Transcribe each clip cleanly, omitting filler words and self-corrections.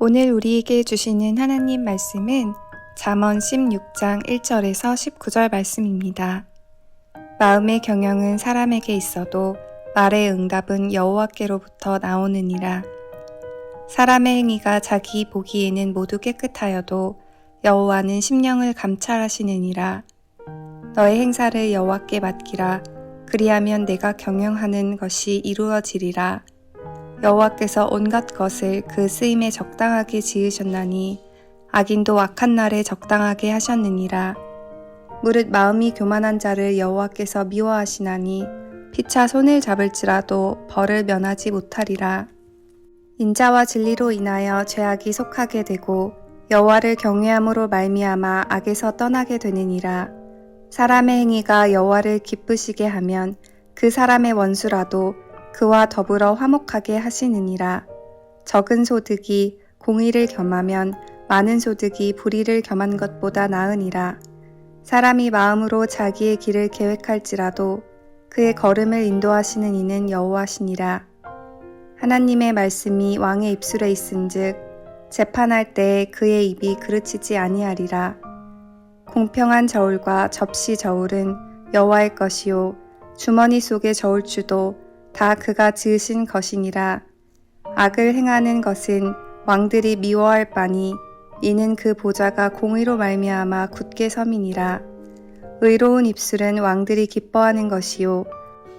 오늘 우리에게 주시는 하나님 말씀은 잠언 16장 1절에서 19절 말씀입니다. 마음의 경영은 사람에게 있어도 말의 응답은 여호와께로부터 나오느니라. 사람의 행위가 자기 보기에는 모두 깨끗하여도 여호와는 심령을 감찰하시느니라. 너의 행사를 여호와께 맡기라. 그리하면 내가 경영하는 것이 이루어지리라. 여호와께서 온갖 것을 그 쓰임에 적당하게 지으셨나니 악인도 악한 날에 적당하게 하셨느니라. 무릇 마음이 교만한 자를 여호와께서 미워하시나니 피차 손을 잡을지라도 벌을 면하지 못하리라. 인자와 진리로 인하여 죄악이 속하게 되고 여호와를 경외함으로 말미암아 악에서 떠나게 되느니라. 사람의 행위가 여호와를 기쁘시게 하면 그 사람의 원수라도 그와 더불어 화목하게 하시느니라. 적은 소득이 공의를 겸하면 많은 소득이 불의를 겸한 것보다 나으니라. 사람이 마음으로 자기의 길을 계획할지라도 그의 걸음을 인도하시는 이는 여호와시니라. 하나님의 말씀이 왕의 입술에 있은즉 재판할 때에 그의 입이 그르치지 아니하리라. 공평한 저울과 접시 저울은 여호와의 것이요 주머니 속의 저울추도 다 그가 지으신 것이니라. 악을 행하는 것은 왕들이 미워할 바니 이는 그 보좌가 공의로 말미암아 굳게 섬이니라. 의로운 입술은 왕들이 기뻐하는 것이요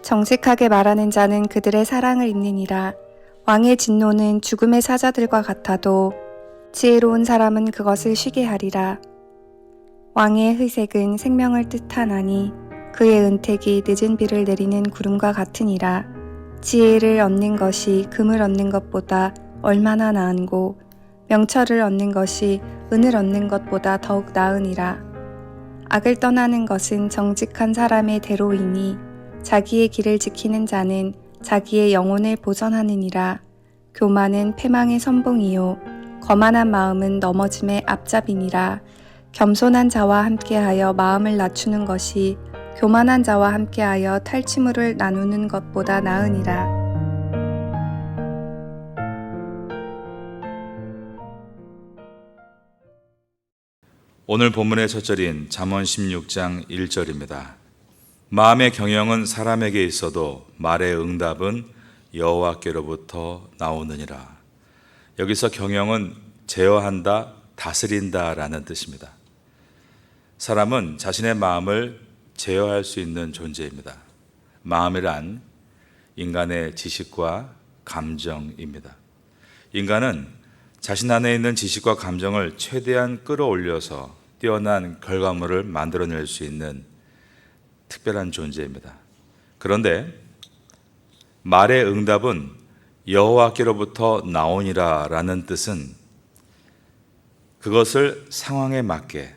정직하게 말하는 자는 그들의 사랑을 입느니라. 왕의 진노는 죽음의 사자들과 같아도 지혜로운 사람은 그것을 쉬게 하리라. 왕의 회색은 생명을 뜻하나니 그의 은택이 늦은 비를 내리는 구름과 같으니라. 지혜를 얻는 것이 금을 얻는 것보다 얼마나 나은고 명철을 얻는 것이 은을 얻는 것보다 더욱 나으니라. 악을 떠나는 것은 정직한 사람의 대로이니 자기의 길을 지키는 자는 자기의 영혼을 보전하느니라. 교만은 패망의 선봉이요 거만한 마음은 넘어짐의 앞잡이니라. 겸손한 자와 함께하여 마음을 낮추는 것이 교만한 자와 함께하여 탈취물을 나누는 것보다 나으니라. 오늘 본문의 첫 절인 잠언 16장 1절입니다. 마음의 경영은 사람에게 있어도 말의 응답은 여호와께로부터 나오느니라. 여기서 경영은 제어한다, 다스린다 라는 뜻입니다. 사람은 자신의 마음을 제어할 수 있는 존재입니다. 마음이란 인간의 지식과 감정입니다. 인간은 자신 안에 있는 지식과 감정을 최대한 끌어올려서 뛰어난 결과물을 만들어낼 수 있는 특별한 존재입니다. 그런데 말의 응답은 여호와께로부터 나오니라 라는 뜻은 그것을 상황에 맞게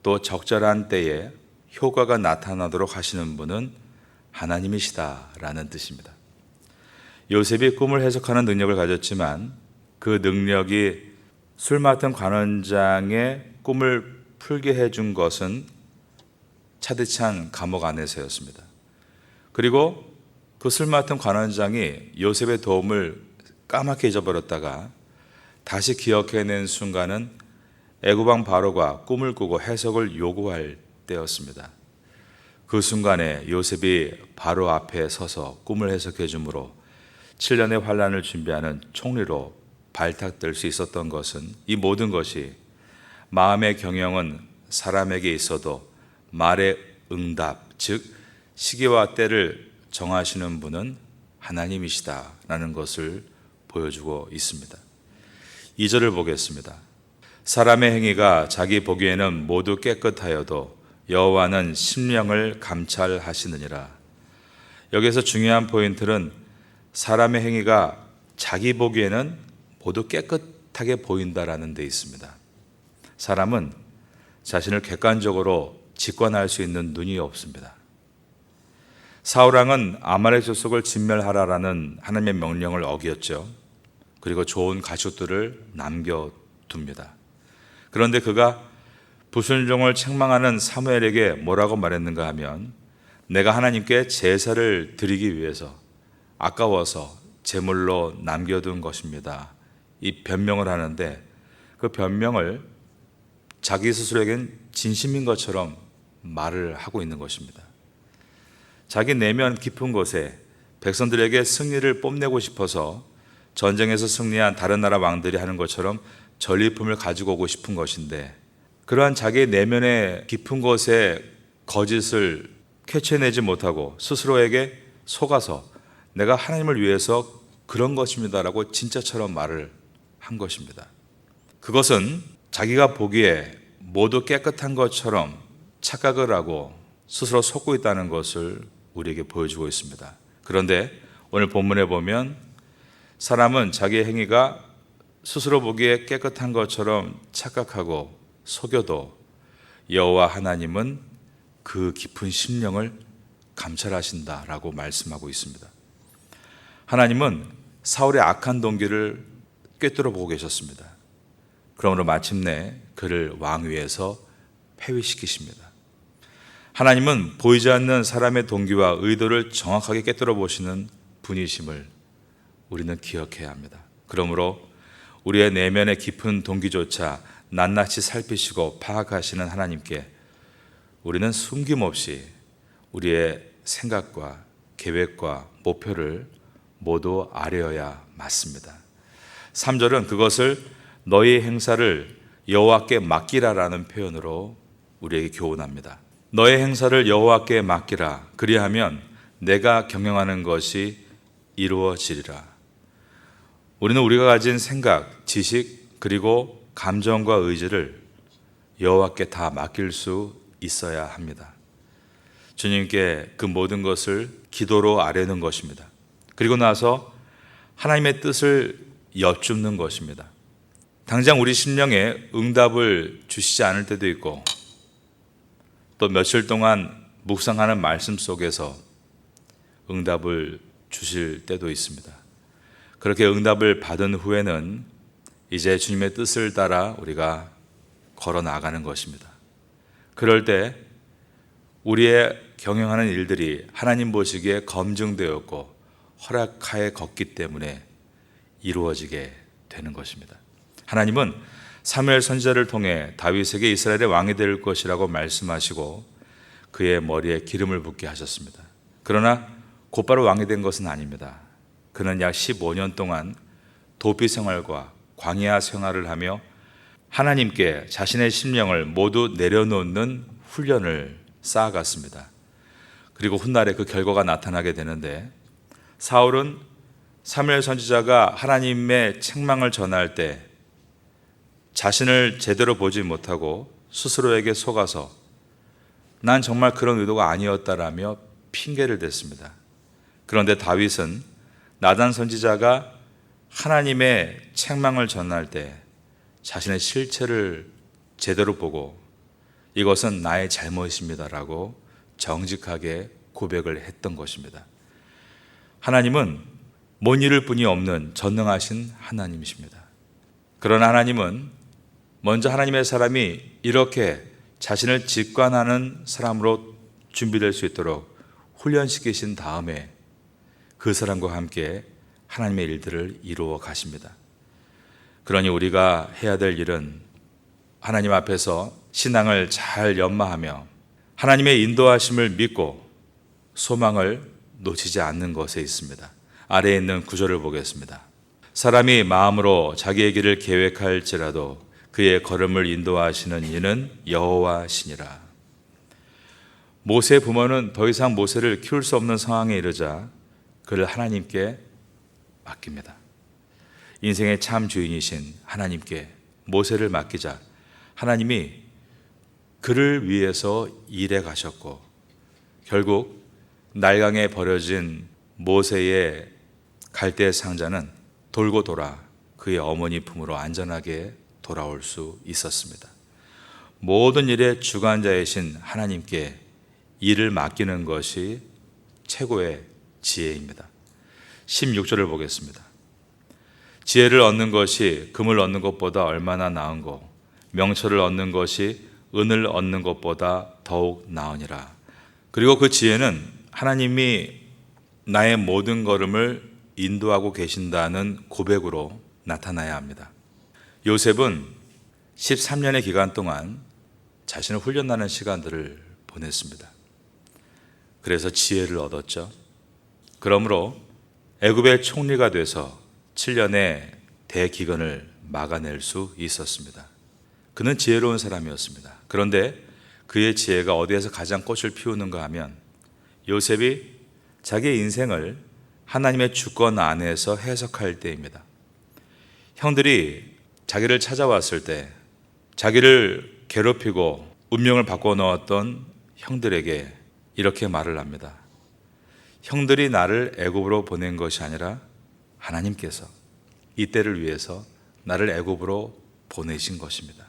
또 적절한 때에 효과가 나타나도록 하시는 분은 하나님이시다 라는 뜻입니다. 요셉이 꿈을 해석하는 능력을 가졌지만 그 능력이 술 맡은 관원장의 꿈을 풀게 해준 것은 차디찬 감옥 안에서였습니다. 그리고 그 술 맡은 관원장이 요셉의 도움을 까맣게 잊어버렸다가 다시 기억해낸 순간은 애굽왕 바로가 꿈을 꾸고 해석을 요구할 때였습니다. 그 순간에 요셉이 바로 앞에 서서 꿈을 해석해 주므로 7년의 환란을 준비하는 총리로 발탁될 수 있었던 것은 이 모든 것이 마음의 경영은 사람에게 있어도 말의 응답, 즉 시기와 때를 정하시는 분은 하나님이시다라는 것을 보여주고 있습니다. 2절을 보겠습니다. 사람의 행위가 자기 보기에는 모두 깨끗하여도 여호와는 심령을 감찰하시느니라. 여기서 중요한 포인트는 사람의 행위가 자기 보기에는 모두 깨끗하게 보인다라는 데 있습니다. 사람은 자신을 객관적으로 직관할 수 있는 눈이 없습니다. 사울왕은 아말렉 족속을 진멸하라라는 하나님의 명령을 어겼죠. 그리고 좋은 가축들을 남겨둡니다. 그런데 그가 불순종을 책망하는 사무엘에게 뭐라고 말했는가 하면 내가 하나님께 제사를 드리기 위해서 아까워서 제물로 남겨둔 것입니다. 이 변명을 하는데 그 변명을 자기 스스로에겐 진심인 것처럼 말을 하고 있는 것입니다. 자기 내면 깊은 곳에 백성들에게 승리를 뽐내고 싶어서 전쟁에서 승리한 다른 나라 왕들이 하는 것처럼 전리품을 가지고 오고 싶은 것인데, 그러한 자기 내면의 깊은 곳에 거짓을 캐치해내지 못하고 스스로에게 속아서 내가 하나님을 위해서 그런 것입니다라고 진짜처럼 말을 한 것입니다. 그것은 자기가 보기에 모두 깨끗한 것처럼 착각을 하고 스스로 속고 있다는 것을 우리에게 보여주고 있습니다. 그런데 오늘 본문에 보면 사람은 자기의 행위가 스스로 보기에 깨끗한 것처럼 착각하고 속여도 여호와 하나님은 그 깊은 심령을 감찰하신다라고 말씀하고 있습니다. 하나님은 사울의 악한 동기를 꿰뚫어 보고 계셨습니다. 그러므로 마침내 그를 왕위에서 폐위시키십니다. 하나님은 보이지 않는 사람의 동기와 의도를 정확하게 꿰뚫어 보시는 분이심을 우리는 기억해야 합니다. 그러므로 우리의 내면의 깊은 동기조차 낱낱이 살피시고 파악하시는 하나님께 우리는 숨김없이 우리의 생각과 계획과 목표를 모두 아뢰어야 맞습니다. 3절은 그것을 너희 행사를 여호와께 맡기라라는 표현으로 우리에게 교훈합니다. 너의 행사를 여호와께 맡기라. 그리하면 내가 경영하는 것이 이루어지리라. 우리는 우리가 가진 생각, 지식, 그리고 감정과 의지를 여호와께 다 맡길 수 있어야 합니다. 주님께 그 모든 것을 기도로 아뢰는 것입니다. 그리고 나서 하나님의 뜻을 여쭙는 것입니다. 당장 우리 심령에 응답을 주시지 않을 때도 있고, 또 며칠 동안 묵상하는 말씀 속에서 응답을 주실 때도 있습니다. 그렇게 응답을 받은 후에는 이제 주님의 뜻을 따라 우리가 걸어 나가는 것입니다. 그럴 때 우리의 경영하는 일들이 하나님 보시기에 검증되었고 허락하에 걷기 때문에 이루어지게 되는 것입니다. 하나님은 사무엘 선지자를 통해 다윗에게 이스라엘의 왕이 될 것이라고 말씀하시고 그의 머리에 기름을 붓게 하셨습니다. 그러나 곧바로 왕이 된 것은 아닙니다. 그는 약 15년 동안 도피 생활과 광야 생활을 하며 하나님께 자신의 심령을 모두 내려놓는 훈련을 쌓아갔습니다. 그리고 훗날에 그 결과가 나타나게 되는데, 사울은 사무엘 선지자가 하나님의 책망을 전할 때 자신을 제대로 보지 못하고 스스로에게 속아서 난 정말 그런 의도가 아니었다라며 핑계를 댔습니다. 그런데 다윗은 나단 선지자가 하나님의 책망을 전할 때 자신의 실체를 제대로 보고 이것은 나의 잘못입니다라고 정직하게 고백을 했던 것입니다. 하나님은 못 이룰 뿐이 없는 전능하신 하나님이십니다. 그러나 하나님은 먼저 하나님의 사람이 이렇게 자신을 직관하는 사람으로 준비될 수 있도록 훈련시키신 다음에 그 사람과 함께 하나님의 일들을 이루어 가십니다. 그러니 우리가 해야 될 일은 하나님 앞에서 신앙을 잘 연마하며 하나님의 인도하심을 믿고 소망을 놓치지 않는 것에 있습니다. 아래에 있는 구절을 보겠습니다. 사람이 마음으로 자기의 길을 계획할지라도 그의 걸음을 인도하시는 이는 여호와시니라. 모세의 부모는 더 이상 모세를 키울 수 없는 상황에 이르자 그를 하나님께 맡깁니다. 인생의 참 주인이신 하나님께 모세를 맡기자 하나님이 그를 위해서 일해 가셨고, 결국 날강에 버려진 모세의 갈대 상자는 돌고 돌아 그의 어머니 품으로 안전하게 돌아올 수 있었습니다. 모든 일의 주관자이신 하나님께 일을 맡기는 것이 최고의 지혜입니다. 16절을 보겠습니다. 지혜를 얻는 것이 금을 얻는 것보다 얼마나 나은고 명철을 얻는 것이 은을 얻는 것보다 더욱 나으니라. 그리고 그 지혜는 하나님이 나의 모든 걸음을 인도하고 계신다는 고백으로 나타나야 합니다. 요셉은 13년의 기간 동안 자신을 훈련하는 시간들을 보냈습니다. 그래서 지혜를 얻었죠. 그러므로 애굽의 총리가 돼서 7년의 대기근을 막아낼 수 있었습니다. 그는 지혜로운 사람이었습니다. 그런데 그의 지혜가 어디에서 가장 꽃을 피우는가 하면 요셉이 자기의 인생을 하나님의 주권 안에서 해석할 때입니다. 형들이 자기를 찾아왔을 때 자기를 괴롭히고 운명을 바꿔놓았던 형들에게 이렇게 말을 합니다. 형들이 나를 애굽으로 보낸 것이 아니라 하나님께서 이 때를 위해서 나를 애굽으로 보내신 것입니다.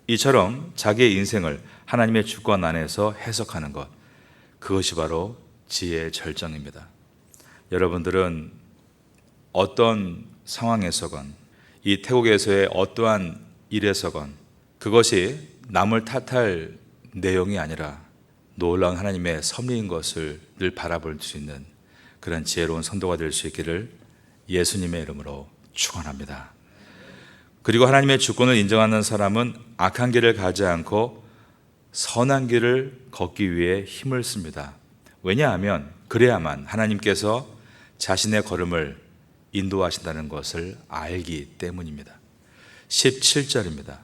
이처럼 자기의 인생을 하나님의 주권 안에서 해석하는 것, 그것이 바로 지혜의 절정입니다. 여러분들은 어떤 상황에서건 이 태국에서의 어떠한 일에서건 그것이 남을 탓할 내용이 아니라 놀라운 하나님의 섭리인 것을 늘 바라볼 수 있는 그런 지혜로운 성도가 될 수 있기를 예수님의 이름으로 축원합니다. 그리고 하나님의 주권을 인정하는 사람은 악한 길을 가지 않고 선한 길을 걷기 위해 힘을 씁니다. 왜냐하면 그래야만 하나님께서 자신의 걸음을 인도하신다는 것을 알기 때문입니다. 17절입니다.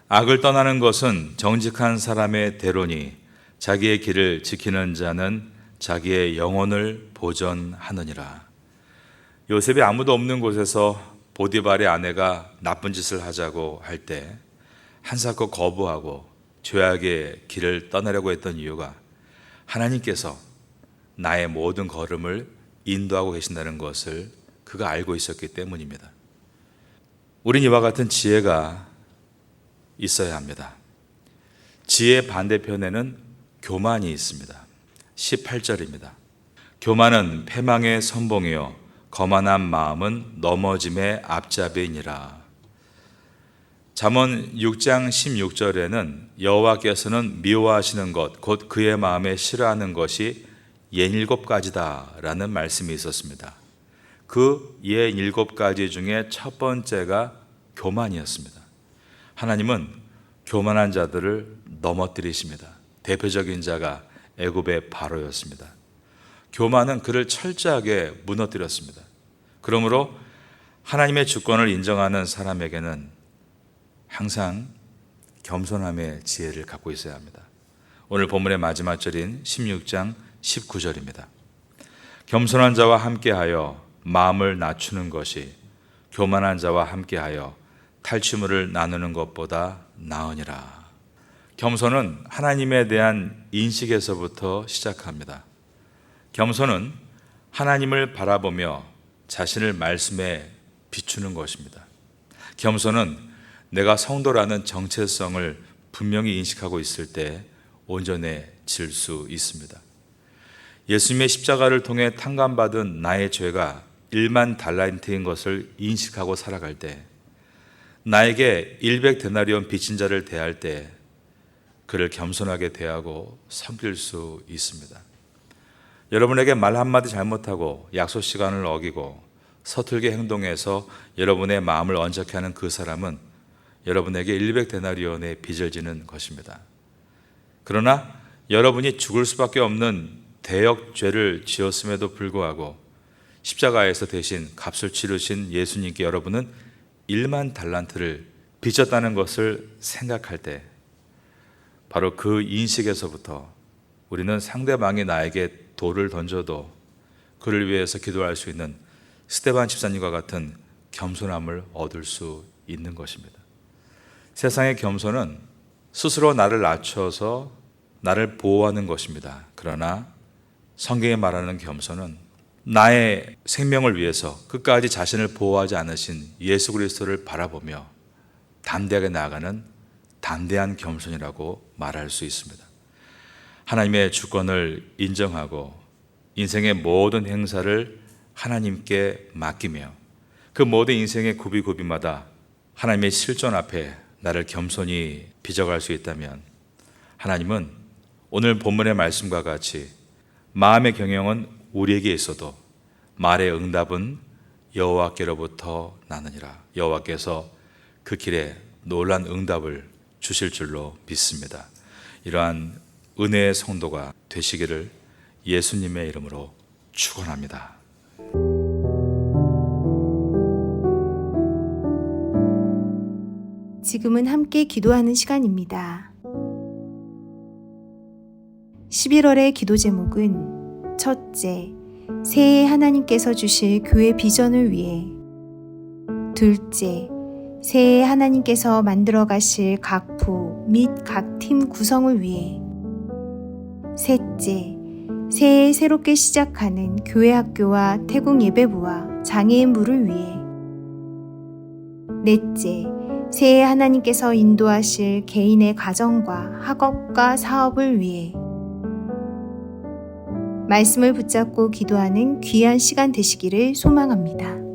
악을 떠나는 것은 정직한 사람의 대로니 자기의 길을 지키는 자는 자기의 영혼을 보전하느니라. 요셉이 아무도 없는 곳에서 보디발의 아내가 나쁜 짓을 하자고 할 때 한사코 거부하고 죄악의 길을 떠나려고 했던 이유가 하나님께서 나의 모든 걸음을 인도하고 계신다는 것을 그가 알고 있었기 때문입니다. 우린 이와 같은 지혜가 있어야 합니다. 지혜의 반대편에는 교만이 있습니다. 18절입니다. 교만은 패망의 선봉이요 거만한 마음은 넘어짐의 앞잡이니라. 잠언 6장 16절에는 여호와께서는 미워하시는 것 곧 그의 마음에 싫어하는 것이 67가지다 라는 말씀이 있었습니다. 그 67가지 중에 첫 번째가 교만이었습니다. 하나님은 교만한 자들을 넘어뜨리십니다. 대표적인 자가 애굽의 바로였습니다. 교만은 그를 철저하게 무너뜨렸습니다. 그러므로 하나님의 주권을 인정하는 사람에게는 항상 겸손함의 지혜를 갖고 있어야 합니다. 오늘 본문의 마지막 절인 16장 19절입니다. 겸손한 자와 함께하여 마음을 낮추는 것이 교만한 자와 함께하여 탈취물을 나누는 것보다 나으니라. 겸손은 하나님에 대한 인식에서부터 시작합니다. 겸손은 하나님을 바라보며 자신을 말씀에 비추는 것입니다. 겸손은 내가 성도라는 정체성을 분명히 인식하고 있을 때 온전해질 수 있습니다. 예수님의 십자가를 통해 탕감받은 나의 죄가 1만 달란트인 것을 인식하고 살아갈 때, 나에게 100데나리온 빚진 자를 대할 때 그를 겸손하게 대하고 섬길 수 있습니다. 여러분에게 말 한마디 잘못하고 약속 시간을 어기고 서툴게 행동해서 여러분의 마음을 언짢게 하는 그 사람은 여러분에게 100데나리온의 빚을 지는 것입니다. 그러나 여러분이 죽을 수밖에 없는 대역 죄를 지었음에도 불구하고 십자가에서 대신 값을 치르신 예수님께 여러분은 1만 달란트를 빚졌다는 것을 생각할 때 바로 그 인식에서부터 우리는 상대방이 나에게 돌을 던져도 그를 위해서 기도할 수 있는 스데반 집사님과 같은 겸손함을 얻을 수 있는 것입니다. 세상의 겸손은 스스로 나를 낮춰서 나를 보호하는 것입니다. 그러나 성경에 말하는 겸손은 나의 생명을 위해서 끝까지 자신을 보호하지 않으신 예수 그리스도를 바라보며 담대하게 나아가는 담대한 겸손이라고 말할 수 있습니다. 하나님의 주권을 인정하고 인생의 모든 행사를 하나님께 맡기며 그 모든 인생의 구비구비마다 하나님의 실존 앞에 나를 겸손히 빚어갈 수 있다면 하나님은 오늘 본문의 말씀과 같이 마음의 경영은 우리에게 있어도 말의 응답은 여호와께로부터 나느니라. 여호와께서 그 길에 놀란 응답을 주실 줄로 믿습니다. 이러한 은혜의 성도가 되시기를 예수님의 이름으로 축원합니다. 지금은 함께 기도하는 시간입니다. 11월의 기도 제목은 첫째, 새해 하나님께서 주실 교회 비전을 위해. 둘째, 새해 하나님께서 만들어 가실 각 부 및 각 팀 구성을 위해. 셋째, 새해 새롭게 시작하는 교회 학교와 태국 예배부와 장애인부를 위해. 넷째, 새해 하나님께서 인도하실 개인의 가정과 학업과 사업을 위해. 말씀을 붙잡고 기도하는 귀한 시간 되시기를 소망합니다.